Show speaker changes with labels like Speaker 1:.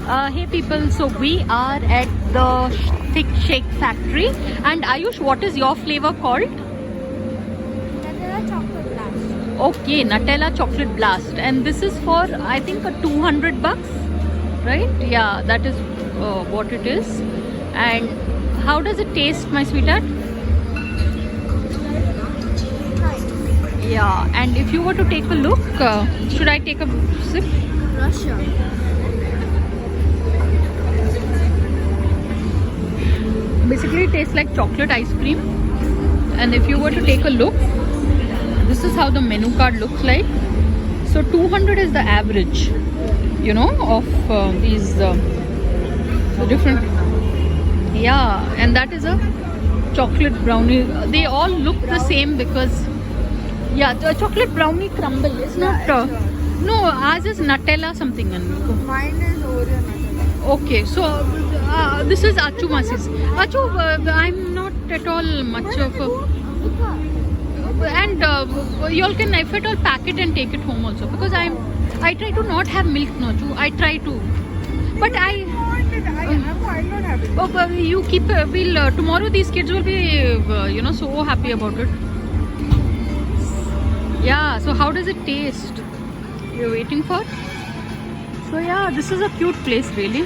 Speaker 1: Hey people, so we are at the thick shake factory, and Ayush, what is your flavor called?
Speaker 2: Nutella chocolate blast.
Speaker 1: Okay, Nutella chocolate blast, and this is for I think a 200 bucks, right? Yeah, that is what it is. And how does it taste, my sweetheart?
Speaker 2: Nice.
Speaker 1: Yeah, and if you were to take a look, should I take a sip?
Speaker 2: Russia.
Speaker 1: Basically it tastes like chocolate ice cream, and if you were to take a look, this is how the menu card looks like. So 200 is the average, you know, of these different, yeah, and that is a chocolate brownie. They all look the same because, yeah, the chocolate brownie crumble is not no, ours is Nutella something.
Speaker 2: Mine is Oreo Nutella.
Speaker 1: Okay, so this is Achu Masi's. Achu, I'm not at all much of a... And you all can, if at all, pack it and take it home also. Because I try to not have milk, no, Achu. I try to. But I
Speaker 2: not have it.
Speaker 1: oh, but you keep, we'll, tomorrow these kids will be, you know, so happy about it. Yeah, so how does it taste? You're waiting for? So yeah, this is a cute place really.